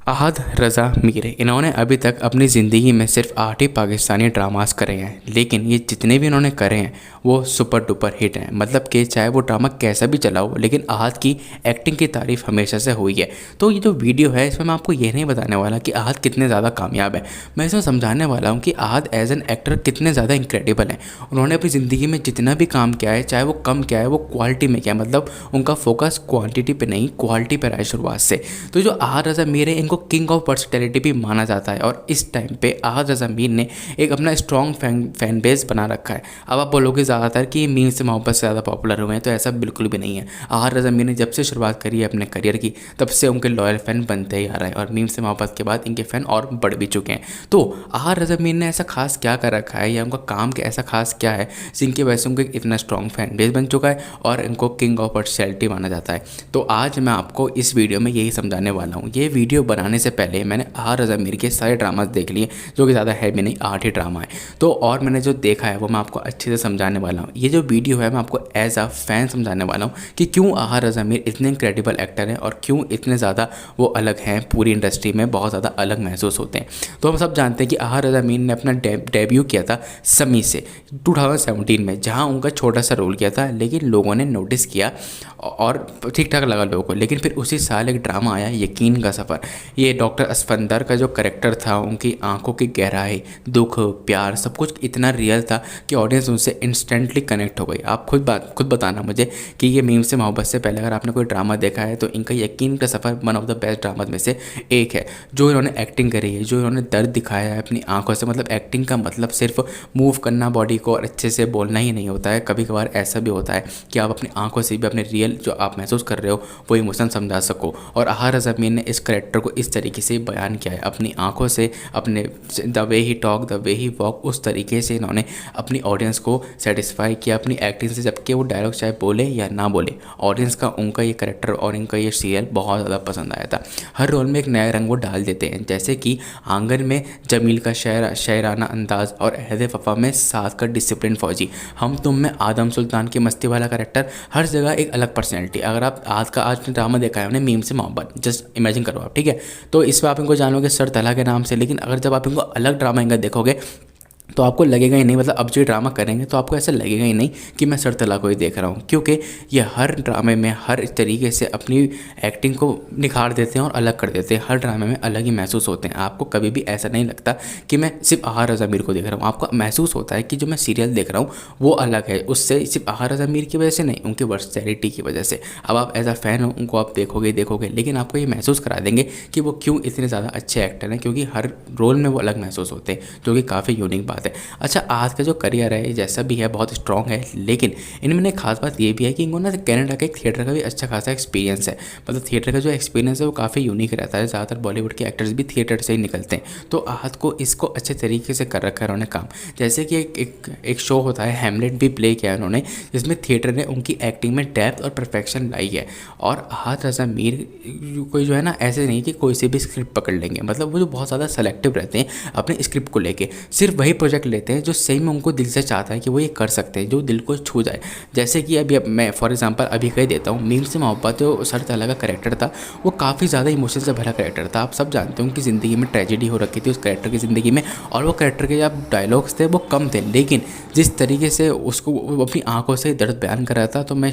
अहद रज़ा मीर इन्होंने अभी तक अपनी ज़िंदगी में सिर्फ 8 ही पाकिस्तानी ड्रामास करे हैं, लेकिन ये जितने भी इन्होंने करे हैं वो सुपर डुपर हिट हैं। मतलब कि चाहे वो ड्रामा कैसा भी चला हो, लेकिन अहद की एक्टिंग की तारीफ़ हमेशा से हुई है। तो ये जो वीडियो है इसमें मैं आपको ये नहीं बताने वाला कि अहद कितने ज़्यादा कामयाब है, मैं इसमें समझाने वाला हूँ कि अहद एज एन एक्टर कितने ज़्यादा इंक्रेडिबल हैं। उन्होंने अपनी ज़िंदगी में जितना भी काम किया है, चाहे वो कम किया है, वो क्वालिटी में किया है। मतलब उनका फोकस क्वांटिटी पे नहीं, क्वालिटी पे रहा है शुरुआत से। तो जो अहद रज़ा मीर है, इनको किंग ऑफ वर्सटैलिटी भी माना जाता है और इस टाइम पे अहद रज़ा मीर ने एक अपना स्ट्रॉन्ग फैन बेस बना रखा है। अब आप बोलोगे ज़्यादातर कि मीम से मोहब्बत से ज़्यादा पॉपुलर हुए हैं, तो ऐसा बिल्कुल भी नहीं है। अहद रज़ा मीर ने जब से शुरुआत करी है अपने करियर की, तब से उनके लॉयल फ़ैन बनते ही आ रहे हैं और मीम से मोहब्बत के बाद इनके फ़ैन और बढ़ भी चुके हैं। तो अहद रज़ा मीर ने ऐसा खास क्या कर रखा है या उनका काम क्या ऐसा खास क्या है जिनकी वजह से उनको इतना स्ट्रॉन्ग फैन बेस बन चुका है और इनको किंग ऑफ वर्सटैलिटी माना जाता है। तो आज मैं आपको इस वीडियो में यही समझाने वाला हूँ। ये वीडियो बनाने से पहले मैंने अहद रज़ा मीर के सारे ड्रामास देख लिए, जो कि ज़्यादा है भी नहीं, 8 ही ड्रामा है। तो और मैंने जो देखा है वो मैं आपको अच्छे से समझाने वाला हूँ। ये जो वीडियो है मैं आपको एज अ फैन समझाने वाला हूँ कि क्यों अहद रज़ा मीर इतने इनक्रेडिबल एक्टर हैं और क्यों इतने ज़्यादा वो अलग हैं, पूरी इंडस्ट्री में बहुत ज़्यादा अलग महसूस होते हैं। तो हम सब जानते हैं कि अहद रज़ा मीर ने अपना डेब्यू किया था समी से 2017 में, जहाँ उनका छोटा सा रोल किया था, लेकिन लोगों ने नोटिस किया और ठीक ठाक लगा लोगों को। लेकिन फिर उसी साल एक ड्रामा आया यकीन का सफ़र। ये डॉक्टर असफंदर का जो करेक्टर था, उनकी आंखों की गहराई, दुख, प्यार, सब कुछ इतना रियल था कि ऑडियंस उनसे इंस्टेंटली कनेक्ट हो गई। आप खुद बताना मुझे कि ये मीम से मोहब्बत से पहले अगर आपने कोई ड्रामा देखा है तो इनका Yakeen Ka Safar one of the best drama में से एक है। जो इन्होंने एक्टिंग करी है, जो इन्होंने दर्द दिखाया है अपनी आंखों से। मतलब एक्टिंग का मतलब सिर्फ मूव करना बॉडी को और अच्छे से बोलना ही नहीं होता है, कभी कभार ऐसा भी होता है कि आप अपनी आंखों से भी अपने रियल जो आप महसूस कर रहे हो वो इमोशन समझा सको। और अहद रज़ा मीर ने इस करेक्टर को इस तरीके से बयान किया है, अपनी आंखों से, अपने the way he talk, the way he walk, उस तरीके से इन्होंने अपनी ऑडियंस को सेटिस्फाई किया अपनी एक्टिंग से। जबकि वो डायलॉग चाहे बोले या ना बोले, ऑडियंस का उनका ये करेक्टर और इनका ये सीरियल बहुत ज़्यादा पसंद आया था। हर रोल में एक नया रंग वो डाल देते हैं, जैसे कि आंगन में जमील का शायराना अंदाज और अहद वफा में साथ का डिसिप्लिन फौजी, हम तुम में आदम सुल्तान की मस्ती वाला करेक्टर। हर जगह एक अलग पर्सनैलिटी। अगर आप आज ड्रामा देखा है उन्हें मीम से मोहब्बत, जस्ट इमेजिन करो आप, ठीक है। तो इसमें आप इनको जानोगे सर तला के नाम से, लेकिन अगर जब आप इनको अलग ड्रामा इनका देखोगे तो आपको लगेगा ही नहीं, मतलब अब जो ड्रामा करेंगे तो आपको ऐसा लगेगा ही नहीं कि मैं सर तला को ही देख रहा हूँ, क्योंकि ये हर ड्रामे में हर तरीके से अपनी एक्टिंग को निखार देते हैं और अलग कर देते हैं। हर ड्रामे में अलग ही महसूस होते हैं। आपको कभी भी ऐसा नहीं लगता कि मैं सिर्फ अहद रज़ा मीर को देख रहा हूँ। आपको महसूस होता है कि जो मैं सीरियल देख रहा हूँ वो अलग है, उससे सिर्फ अहद रज़ा मीर की वजह से नहीं, उनकी वर्सटैलिटी की वजह से। अब आप एज अ फैन हो, उनको आप देखोगे, लेकिन आपको ये महसूस करा देंगे कि वो क्यों इतने ज़्यादा अच्छे एक्टर हैं, क्योंकि हर रोल में वो अलग महसूस होते हैं, जो कि काफ़ी यूनिक बात है। अच्छा, आज का जो करियर है जैसा भी है बहुत स्ट्रॉन्ग है, लेकिन इनमें एक खास बात ये भी है कि इनको ना कनाडा का एक थिएटर का भी अच्छा खासा एक्सपीरियंस है। मतलब थिएटर का जो एक्सपीरियंस है वो काफ़ी यूनिक रहता है। ज़्यादातर बॉलीवुड के एक्टर्स भी थिएटर से ही निकलते हैं। तो अहद को इसको अच्छे तरीके से कर रखा है उन्होंने काम। जैसे कि एक शो होता है हैमलेट भी प्ले किया है उन्होंने, जिसमें थिएटर ने उनकी एक्टिंग में डेप्थ और परफेक्शन लाई है। और अहद रज़ा मीर कोई जो है ना, ऐसे नहीं कि कोई से भी स्क्रिप्ट पकड़ लेंगे। मतलब वो जो बहुत ज़्यादा सेलेक्टिव रहते हैं अपने स्क्रिप्ट को लेके, सिर्फ वही प्रोजेक्ट लेते हैं जो सही में उनको दिल से चाहता है कि वो ये कर सकते हैं, जो दिल को छू जाए। जैसे कि अभी मैं फॉर एग्जांपल अभी कह देता हूँ, मीम से मोहब्बत जो सर तला का करेक्टर था वो काफ़ी ज़्यादा इमोशन से भरा करेक्टर था। आप सब जानते हो उनकी ज़िंदगी में ट्रेजेडी हो रखी थी उस करेक्टर की ज़िंदगी में, और वो करेक्टर के जो डायलॉग्स थे वो कम थे, लेकिन जिस तरीके से उसको वो अपनी आंखों से दर्द बयान कर रहा था, तो मैं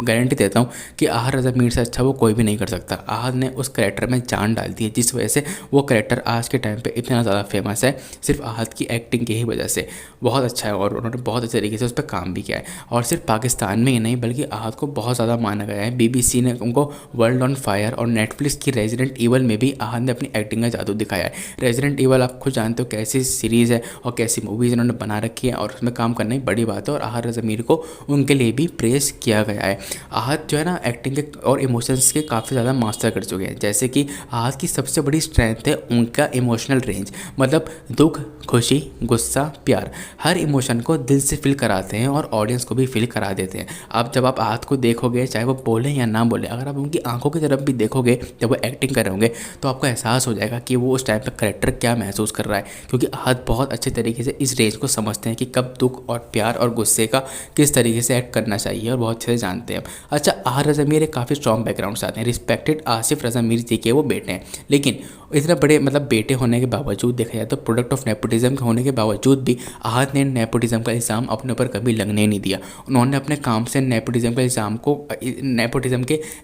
गारंटी देता हूँ कि अहद रज़ा मीर से अच्छा वो कोई भी नहीं कर सकता। अहद ने उस करेक्टर में जान डाल दी है, जिस वजह से वो करेक्टर आज के टाइम पे इतना ज़्यादा फेमस है, सिर्फ अहद की एक्टिंग की ही वजह से। बहुत अच्छा है और उन्होंने बहुत अच्छे तरीके से उस पर काम भी किया है। और सिर्फ पाकिस्तान में ही नहीं बल्कि अहद को बहुत ज़्यादा माना गया है। BBC ने उनको वर्ल्ड ऑन फायर और नेटफ्लिक्स की रेजिडेंट ईवल में भी अहद ने अपनी एक्टिंग का जादू दिखाया है। रेजिडेंट ईवल आप खुद जानते हो कैसी सीरीज़ है और कैसी मूवीज़ इन्होंने बना रखी है, और उसमें काम करना ही बड़ी बात है। और अहद रज़ा मीर को उनके लिए भी प्रेस किया गया है। अहद जो है ना एक्टिंग के और इमोशंस के काफ़ी ज़्यादा मास्टर कर चुके हैं। जैसे कि अहद की सबसे बड़ी स्ट्रेंथ है उनका इमोशनल रेंज। मतलब दुख, खुशी, गुस्सा, प्यार, हर इमोशन को दिल से फील कराते हैं और ऑडियंस को भी फील करा देते हैं। अब जब आप आहत को देखोगे, चाहे वो बोले या ना बोले, अगर आप उनकी आंखों की तरफ भी देखोगे जब वो एक्टिंग कर रहे होंगे, तो आपको एहसास हो जाएगा कि वो उस टाइम पर करेक्टर क्या महसूस कर रहा है, क्योंकि आहत बहुत अच्छे तरीके से इस रेंज को समझते हैं कि कब दुख और प्यार और गुस्से का किस तरीके से एक्ट करना चाहिए, और बहुत अच्छे से जानते हैं। अच्छा, आर रज़ा मीर एक काफ़ी स्ट्रॉन्ग बैकग्राउंड से आते हैं, रिस्पेक्टेड आसिफ रज़ा मीर जी के वो बेटे हैं, लेकिन इतने बड़े मतलब बेटे होने के बावजूद देखा जाए तो प्रोडक्ट ऑफ नेपोटिज्म होने के बावजूद भी आहत ने नेपोटिज्म का इल्ज़ाम अपने ऊपर कभी लगने ही नहीं दिया। उन्होंने अपने काम से नेपोटिज्म के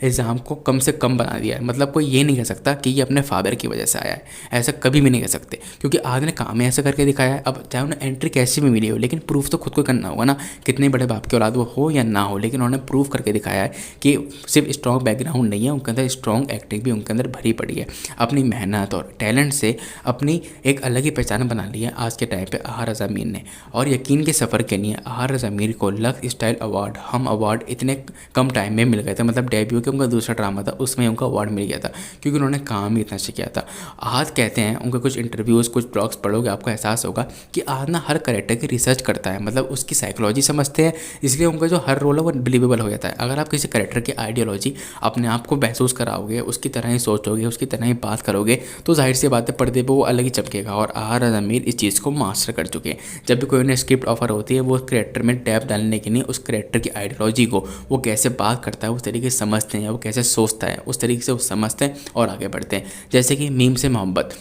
इल्ज़ाम को कम से कम बना दिया है। मतलब कोई ये नहीं कह सकता कि ये अपने फादर की वजह से आया है, ऐसा कभी भी नहीं कह सकते, क्योंकि आहत ने काम ही ऐसा करके दिखाया है। अब चाहे उन्हें एंट्री कैसी भी मिली हो, लेकिन प्रूफ तो खुद को करना होगा ना, कितने बड़े बाप की औलाद वो हो या ना हो, लेकिन उन्होंने प्रूव करके दिखाया है कि सिर्फ स्ट्रॉन्ग बैकग्राउंड नहीं है, उनके अंदर स्ट्रॉन्ग एक्टिंग भी उनके अंदर भरी पड़ी है। अपनी मेहनत और टैलेंट से अपनी एक अलग ही पहचान बना ली है आज के टाइम पे आर रज़ा मीर ने। और यकीन के सफ़र के लिए आर रज़ा मीर को लक्स स्टाइल अवार्ड, हम अवार्ड इतने कम टाइम में मिल गए थे। मतलब डेब्यू के उनका दूसरा ड्रामा था, उसमें उनका अवार्ड मिल गया था, क्योंकि उन्होंने काम ही इतना अच्छा किया था। आहत कहते हैं, उनके कुछ इंटरव्यूज़, कुछ ब्लॉग्स पढ़ोगे आपको एहसास होगा कि आहत ना हर करेक्टर की रिसर्च करता है, मतलब उसकी साइकोलॉजी समझते हैं, इसलिए उनका जो हर रोल है वो बिलीवेबल हो जाता है। अगर आप किसी करेक्टर की आइडियोलॉजी अपने आप को महसूस कराओगे, उसकी तरह ही सोचोगे, उसकी तरह ही बात करोगे, तो जाहिर सी बात है पर्दे पे वो अलग ही चमकेगा। और आर रज़ा मीर इस चीज़ को मास्टर कर चुके हैं। जब भी कोई उन्हें स्क्रिप्ट ऑफर होती है, वो करेक्टर में टैप डालने के लिए उस करेक्टर की आइडियोलॉजी को, वो कैसे बात करता है उस तरीके से समझते हैं, वो कैसे सोचता है उस तरीके से वो समझते हैं और आगे बढ़ते हैं। जैसे कि मीम से मोहब्बत,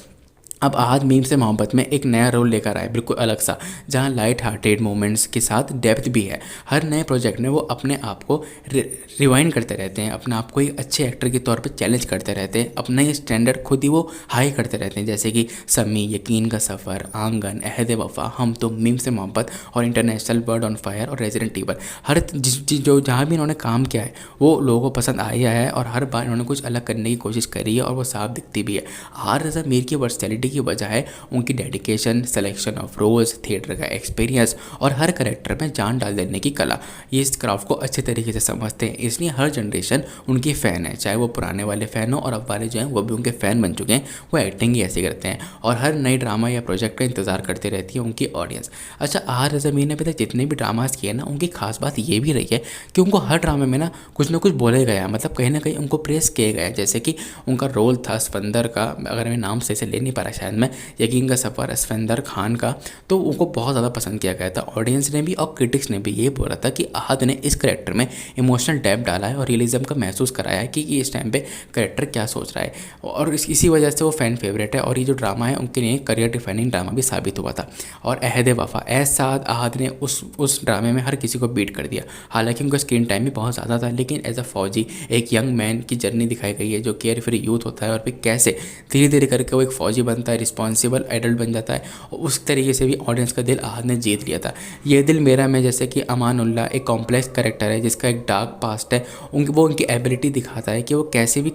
अब आहत मीम से मोहब्बत में एक नया रोल लेकर आए, बिल्कुल अलग सा, जहाँ लाइट हार्टेड मोमेंट्स के साथ डेप्थ भी है। हर नए प्रोजेक्ट में वो अपने आप को रिवाइंड करते रहते हैं, अपने आप को एक अच्छे एक्टर के तौर पे चैलेंज करते रहते हैं, अपना ये स्टैंडर्ड खुद ही वो हाई करते रहते हैं। जैसे कि समी, यकीन का सफ़र, आंगन, अहद वफ़ा, हम तुम, मीम से मोहब्बत और इंटरनेशनल, बर्ड ऑन फायर और रेजिडेंट ईवल, हर जो जहाँ भी इन्होंने काम किया है वो लोगों को पसंद आया है, और हर बार इन्होंने कुछ अलग करने की कोशिश करी है, और वो साफ दिखती भी है। आर रज़ा मीर की वर्सैलिटी की वजह है उनकी dedication, selection of roles, theatre का एक्सपीरियंस और हर करेक्टर में जान डाल देने की कला। ये इस क्राफ्ट को अच्छे तरीके से समझते हैं, इसलिए हर जनरेशन उनकी फ़ैन है, चाहे वो पुराने वाले फ़ैन हो और अब वाले जो हैं वो भी उनके फ़ैन बन चुके हैं। वो एक्टिंग ही ऐसी करते हैं, और हर नई ड्रामा या प्रोजेक्ट का इंतज़ार करती रहती है उनकी ऑडियंस। अच्छा, आर रज़ा मीर ने अभी तक जितने भी ड्रामास किए ना, उनकी खास बात ये भी रही है कि उनको हर ड्रामे में ना कुछ बोले गया, मतलब कहीं ना कहीं उनको प्रेस किए गए। जैसे कि उनका रोल था स्पंदर का, अगर मैं नाम सही से ले नहीं पा रहा शायद मैं, यकीन का सफ़र, अस्फंदर खान का, तो उनको बहुत ज़्यादा पसंद किया गया था। ऑडियंस ने भी और क्रिटिक्स ने भी ये बोला था कि आहत ने इस करेक्टर में इमोशनल डेप्थ डाला है और रियलिज्म का महसूस कराया है कि इस टाइम पे करेक्टर क्या सोच रहा है, और इसी वजह से वो फ़ैन फेवरेट है। और ये जो ड्रामा है उनके लिए करियर डिफाइनिंग ड्रामा भी साबित हुआ था। और अहद वफ़ा, एहसाद आहत ने उस ड्रामे में हर किसी को बीट कर दिया। हालांकि उनका स्क्रीन टाइम भी बहुत ज़्यादा था, लेकिन एज अ फौजी एक यंग मैन की जर्नी दिखाई गई है, जो केयर फ्री यूथ होता है और फिर कैसे धीरे धीरे करके वो एक फ़ौजी बनता है, रिस्पॉन्सिबल एडल्ट बन जाता है। और उस तरीके से भी ऑडियंस का दिल आहत ने जीत लिया था। ये दिल मेरा में, जैसे कि अमानुल्लाह एक कॉम्प्लेक्स कैरेक्टर है जिसका एक डार्क पास्ट है, वो उनकी एबिलिटी दिखाता है कि वो कैसे भी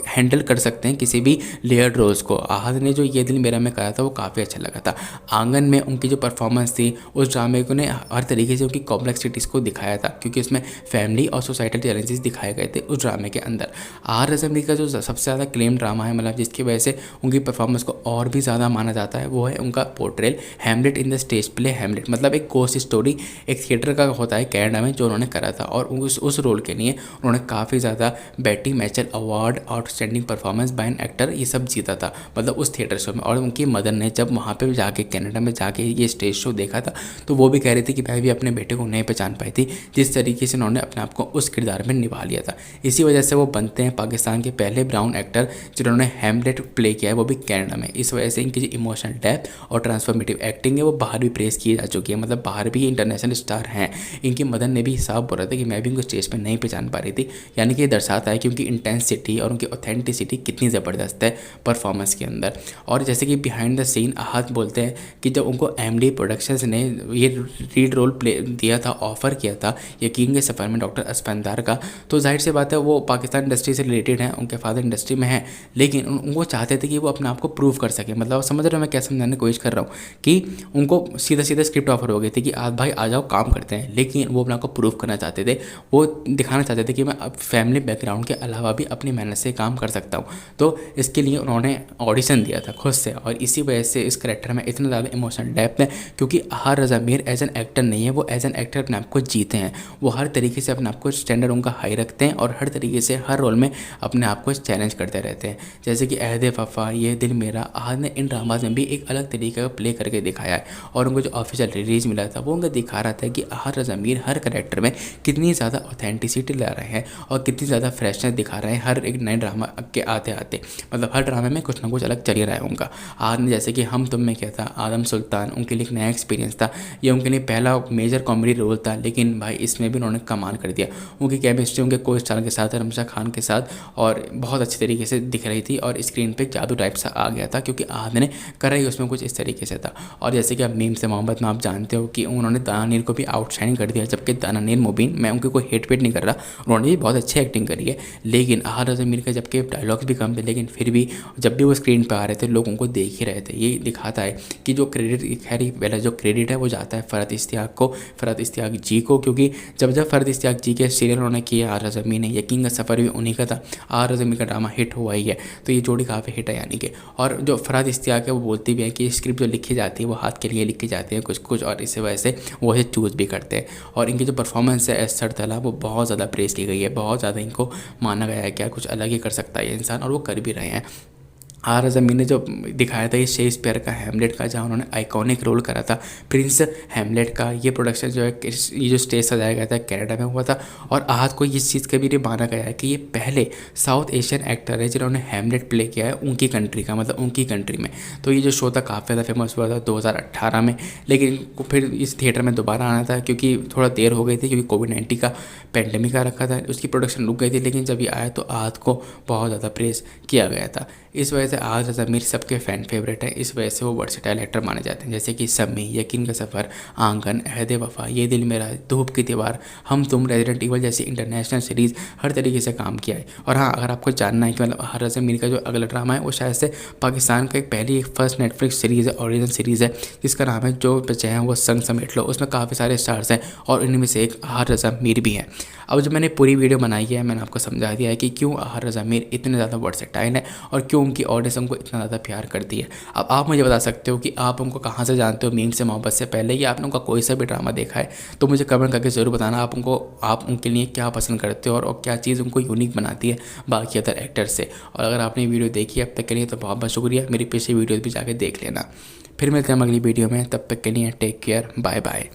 हैंडल कर सकते हैं किसी भी लेयर्ड रोल्स को। आहत ने जो ये दिल मेरा में कहा था वो काफ़ी अच्छा लगा था। आंगन में उनकी जो परफॉर्मेंस थी, उस ड्रामे को ने हर तरीके से उनकी कॉम्प्लेक्सिटीज़ को दिखाया था, क्योंकि उसमें फैमिली और सोसाइटल चैलेंजेस दिखाए गए थे उस ड्रामे के अंदर। आर रज़ा मीर का जो सबसे ज़्यादा क्लेम ड्रामा है, मतलब जिसकी वजह से उनकी परफॉर्मेंस को और भी ज़्यादा माना जाता है, वो है उनका portrayal Hamlet in the stage play Hamlet. मतलब एक गोस्ट स्टोरी एक थिएटर का होता है कनाडा में, जो उन्होंने करा था, और उस रोल के लिए उन्होंने काफ़ी ज़्यादा बेटी मैचल award, outstanding performance by an actor, ये सब जीता था, मतलब उस थिएटर शो में। और उनकी मदर ने जब वहाँ पे जाके कनाडा में जाके ये स्टेज शो देखा था, तो वो भी कह रही थी कि भाई भी अपने बेटे को नहीं पहचान पाई थी, जिस तरीके से उन्होंने अपने आप को उस किरदार में निभा लिया था। इसी वजह से वो बनते हैं पाकिस्तान के पहले ब्राउन एक्टर जिन्होंने हैमलेट प्ले किया है, वो भी कनाडा में। इस वजह से इनकी जो इमोशनल डेप्थ और ट्रांसफॉर्मेटिव एक्टिंग है वो बाहर भी प्रेस की जा चुकी है, मतलब बाहर भी इंटरनेशनल स्टार हैं। इनकी मदर ने भी साफ बोला था कि मैं भी उनको स्टेज पे नहीं पहचान पा रही थी, यानी कि ये दर्शाता है कि उनकी इंटेंसिटी और उनकी ऑथेंटिसिटी कितनी ज़बरदस्त है परफॉर्मेंस के अंदर। और जैसे कि बिहाइंड द सीन आहत बोलते हैं कि जब उनको एमडी प्रोडक्शंस ने ये रीड रोल प्ले दिया था, ऑफ़र किया था यकीन के सफ़र में डॉक्टर अस्फंदार का, तो जाहिर सी बात है वो पाकिस्तान इंडस्ट्री से रिलेटेड है, उनके फादर इंडस्ट्री में है, लेकिन उनको चाहते थे कि वो अपने आप को प्रूव कर कर सकें। मतलब आप समझ रहे हो मैं क्या समझाने की कोशिश कर रहा हूँ कि उनको सीधा सीधा स्क्रिप्ट ऑफर हो गई थी कि आज भाई आ जाओ काम करते हैं, लेकिन वो अपने आप को प्रूव करना चाहते थे, वो दिखाना चाहते थे कि मैं अब फैमिली बैकग्राउंड के अलावा भी अपनी मेहनत से काम कर सकता हूँ। तो इसके लिए उन्होंने ऑडिशन दिया था खुद से, और इसी वजह से इस करेक्टर में इतना ज़्यादा इमोशनल डेप्थ है, क्योंकि आहार रज़ा मीर एज एन एक्टर नहीं है, वो एज एन एक्टर अपने आप को जीते हैं। वो हर तरीके से अपने आप को स्टैंडर्ड उनका हाई रखते हैं और हर तरीके से हर रोल में अपने आप को चैलेंज करते रहते हैं। जैसे कि अहद वफा, ये दिल मेरा, आहाद ने इन ड्रामाज में भी एक अलग तरीके का प्ले करके दिखाया है। और उनको जो ऑफिशियल रिलीज मिला था वो उनको दिखा रहा था कि आहार रज़ा मीर हर करेक्टर में कितनी ज़्यादा ऑथेंटिसिटी ला रहे हैं और कितनी ज़्यादा फ्रेशनेस दिखा रहे हैं हर एक नए ड्रामा के आते आते। मतलब हर ड्रामे में कुछ ना कुछ अलग चल ही रहा है उनका। आज ने जैसे कि हम तुम में क्या था, आदम सुल्तान, उनके लिए एक नया एक्सपीरियंस था, ये उनके लिए पहला मेजर कॉमेडी रोल था, लेकिन भाई इसमें भी उन्होंने कमाल कर दिया। उनकी केमिस्ट्री उनके को स्टार के साथ, रमशा खान के साथ, और बहुत अच्छी तरीके से दिख रही थी और स्क्रीन पे जादू टाइप सा आ गया था, क्योंकि आद ने करा ही उसमें कुछ इस तरीके से था। और जैसे कि आप मीम से मोहब्बत में आप जानते हो कि उन्होंने दाना नीर को भी आउटशाइन कर दिया, जबकि दाना नीर मुबीन, मैं उनकी कोई हेट वेट नहीं कर रहा, उन्होंने भी बहुत अच्छी एक्टिंग करी है। लेकिन आहार रज़ा मीर का जबकि डायलॉग्स भी कम थे, लेकिन फिर भी जब भी वो स्क्रीन पर आ रहे थे लोग उनको देख ही रहे थे। ये दिखाता है कि जो क्रेडिट, खैर पहला जो क्रेडिट है वो जाता है फ़रहत इश्तियाक को, फ़रहत इश्तियाक जी को, क्योंकि जब फ़रहत इश्तियाक जी के सीरियल उन्होंने किए आहार रज़ा मीर ने, यकीन का सफ़र भी उन्हीं का था। आहार रज़ा मीर का ड्रामा हिट हुआ ही है, तो ये जोड़ी काफ़ी हिट है यानी कि। और जो फ़रहत इश्तियाक है वो बोलती भी है कि स्क्रिप्ट जो लिखी जाती है वो हाथ के लिए लिखी जाती है कुछ कुछ, और इसी वजह से वो इसे चूज़ भी करते हैं। और इनकी जो परफॉर्मेंस है एस सरतला, वो बहुत ज़्यादा प्रेस की गई है, बहुत ज़्यादा इनको माना गया है क्या कुछ अलग ही कर सकता है ये इंसान, और वो कर भी रहे हैं। आहार रज़ा मीर ने जो दिखाया था ये शेक्सपियर का हैमलेट का, जहाँ उन्होंने आइकॉनिक रोल करा था प्रिंस हैमलेट का, ये प्रोडक्शन जो है, ये जो स्टेज सजाया गया था कनाडा में हुआ था। और आहाद को इस चीज़ का भी ये माना गया है कि ये पहले साउथ एशियन एक्टर है जिन्होंने हैमलेट प्ले किया है उनकी कंट्री का, मतलब उनकी कंट्री में। तो ये जो शो था काफ़ी ज़्यादा फेमस हुआ था 2018 में, लेकिन फिर इस थिएटर में दोबारा आना था क्योंकि थोड़ा देर हो गई थी, क्योंकि कोविड-19 का पेंडेमिक आ रखा था, उसकी प्रोडक्शन रुक गई थी। लेकिन जब ये आया तो आहाद को बहुत ज़्यादा प्रेस किया गया था। इस वजह से आहार रज़ा मीर सबके फ़ैन फेवरेट है, इस वजह से वो वर्सेटाइल एक्टर माने जाते हैं। जैसे कि सम्मी, यकीन का सफ़र, आंगन, अहद वफा, ये दिल मेरा, धूप की दीवार, हम तुम, रेजिडेंट इवल जैसी इंटरनेशनल सीरीज़ हर तरीके से काम किया है। और हाँ, अगर आपको जानना है कि मतलब आहार रज़ा मीर का जो अगला ड्रामा है वो शायद से पाकिस्तान का एक फर्स्ट नेटफ्लिक्स सीरीज़ है, ओरिजिनल सीरीज़ है, जिसका नाम है जो बचे हैं वो संग समेट लो। उसमें काफ़ी सारे स्टार्स हैं और इनमें से एक आहार रज़ा मीर भी हैं। अब जब मैंने पूरी वीडियो बनाई है मैंने आपको समझा दिया है कि क्यों आहार रज़ा मीर इतने ज़्यादा वर्सेटाइल है और क्यों उनकी ऑडियंस उनको इतना ज़्यादा प्यार करती है। अब आप मुझे बता सकते हो कि आप उनको कहाँ से जानते हो, मीम से मोहब्बत से पहले, या आपने उनका कोई सा भी ड्रामा देखा है? तो मुझे कमेंट करके ज़रूर बताना आप उनके लिए क्या पसंद करते हो और क्या चीज़ उनको यूनिक बनाती है बाकी अदर एक्टर से। और अगर आपने वीडियो देखी अब तक के लिए तो बहुत बहुत शुक्रिया, मेरी पिछली वीडियोज़ भी जाके देख लेना। फिर मिलते हैं अगली वीडियो में, तब तक के लिए टेक केयर, बाय बाय।